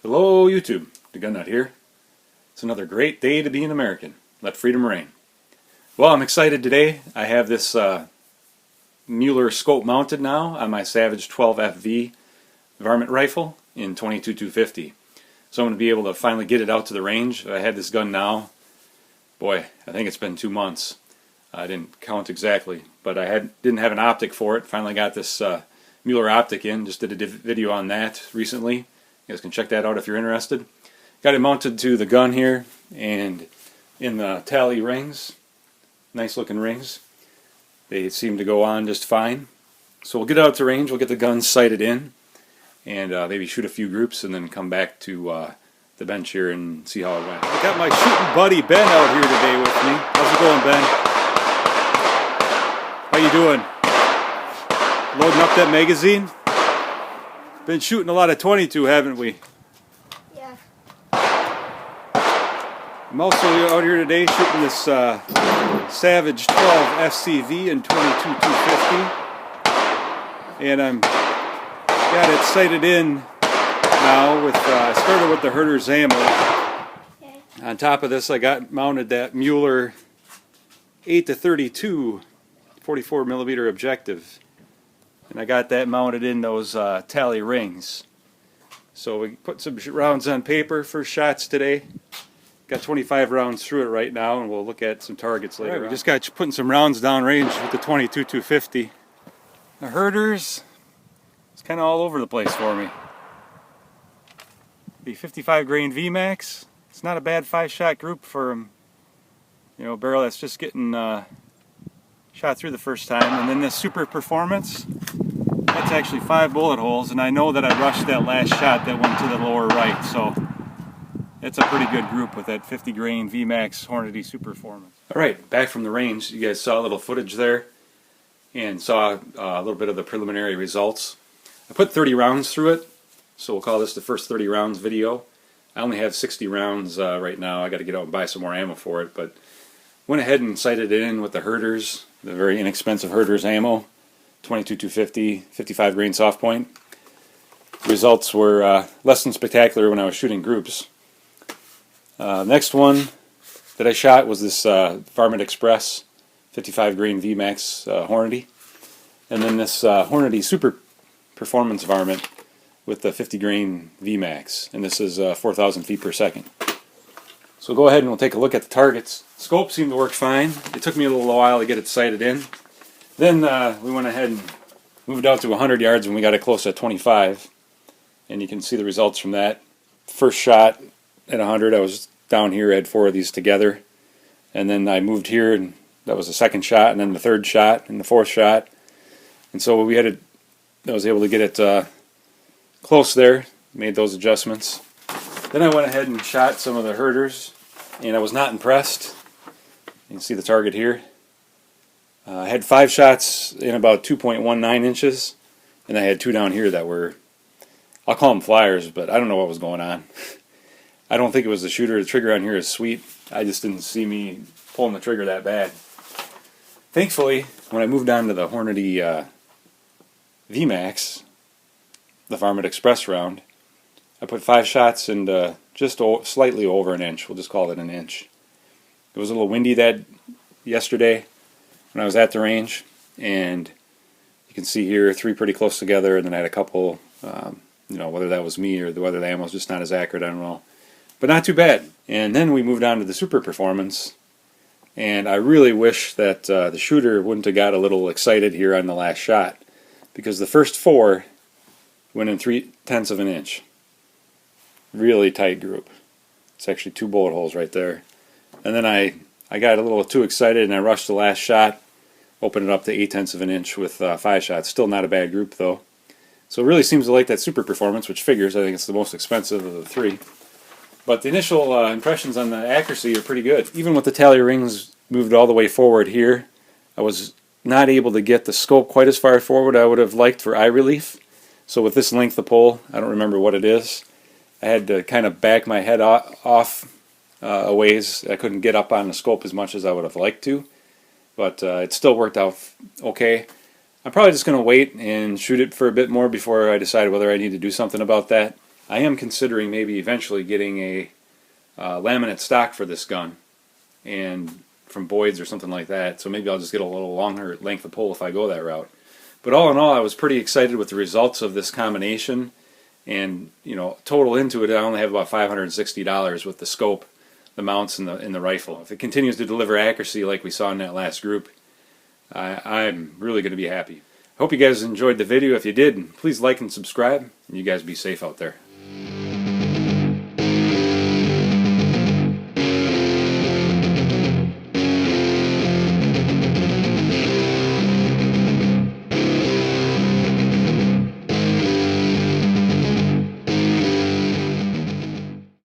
Hello YouTube, the Gun Nut here. It's another great day to be an American. Let freedom reign. Well, I'm excited today. I have this Mueller scope mounted now on my Savage 12FV varmint rifle in 22-250. So I'm going to be able to finally get it out to the range. I had this gun now, boy, I think it's been 2 months. I didn't count exactly, but I didn't have an optic for it. Finally got this Mueller Optic in. Just did a video on that recently. You guys can check that out if you're interested. Got it mounted to the gun here and in the tally rings. Nice looking rings. They seem to go on just fine. So we'll get out to range, we'll get the gun sighted in, and maybe shoot a few groups and then come back to the bench here and see how it went. I got my shooting buddy Ben out here today with me. How's it going, Ben? How you doing? Loading up that magazine? Been shooting a lot of 22, haven't we? Yeah. I'm also out here today shooting this Savage 12 FCV in 22-250, and I'm got it sighted in now. With I started with the Herder's ammo. Okay. On top of this, I got mounted that Mueller 8-32 44mm objective. And I got that mounted in those tally rings. So we put some rounds on paper for shots today. Got 25 rounds through it right now, and we'll look at some targets later. Right, we just got putting some rounds down range with the 22-250. The Herders, it's kind of all over the place for me. The 55 grain VMAX, it's not a bad 5-shot group for a barrel that's just getting shot through the first time. And then this Super Performance, that's actually 5 bullet holes, and I know that I rushed that last shot that went to the lower right, so it's a pretty good group with that 50 grain VMAX Hornady Super Performance. Alright, back from the range. You guys saw a little footage there and saw a little bit of the preliminary results. I put 30 rounds through it, so we'll call this the first 30 rounds video. I only have 60 rounds right now. I got to get out and buy some more ammo for it, but went ahead and sighted it in with the Herders, the very inexpensive Herders ammo, 22-250, 55 grain soft point. Results were less than spectacular when I was shooting groups. Next one that I shot was this Varmint Express 55 grain VMAX Hornady, and then this Hornady Super Performance Varmint with the 50 grain VMAX, and this is 4,000 feet per second. So go ahead and we'll take a look at the targets. Scope seemed to work fine. It took me a little while to get it sighted in. Then we went ahead and moved out to 100 yards when we got it close at 25. And you can see the results from that. First shot at 100, I was down here, I had 4 of these together. And then I moved here, and that was the second shot, and then the third shot, and the fourth shot. And so I was able to get it close there, made those adjustments. Then I went ahead and shot some of the Herders, and I was not impressed. You can see the target here. I had 5 shots in about 2.19 inches, and I had 2 down here that were, I'll call them flyers, but I don't know what was going on. I don't think it was the shooter. The trigger on here is sweet. I just didn't see me pulling the trigger that bad. Thankfully, when I moved on to the Hornady VMAX, the Varmint Express round, I put 5 shots into just slightly over an inch. We'll just call it an inch. It was a little windy yesterday when I was at the range, and you can see here 3 pretty close together, and then I had a couple, whether that was me or whether the ammo was just not as accurate, I don't know. But not too bad. And then we moved on to the Super Performance, and I really wish that the shooter wouldn't have got a little excited here on the last shot, because the first 4 went in 3/10 of an inch. Really tight group. It's actually 2 bullet holes right there. And then I got a little too excited and I rushed the last shot, opened it up to 8/10 of an inch with 5 shots. Still not a bad group though. So it really seems to like that Super Performance, which figures. I think it's the most expensive of the 3. But the initial impressions on the accuracy are pretty good. Even with the tally rings moved all the way forward here, I was not able to get the scope quite as far forward I would have liked for eye relief. So with this length of pole, I don't remember what it is, I had to kind of back my head off a ways. I couldn't get up on the scope as much as I would have liked to, but it still worked out okay. I'm probably just going to wait and shoot it for a bit more before I decide whether I need to do something about that. I am considering maybe eventually getting a laminate stock for this gun, and from Boyd's or something like that. So maybe I'll just get a little longer length of pole if I go that route. But all in all, I was pretty excited with the results of this combination. And you know, total into it, I only have about $560 with the scope, the mounts, and the rifle. If it continues to deliver accuracy like we saw in that last group, I'm really going to be happy. Hope you guys enjoyed the video. If you did, please like and subscribe. And you guys be safe out there.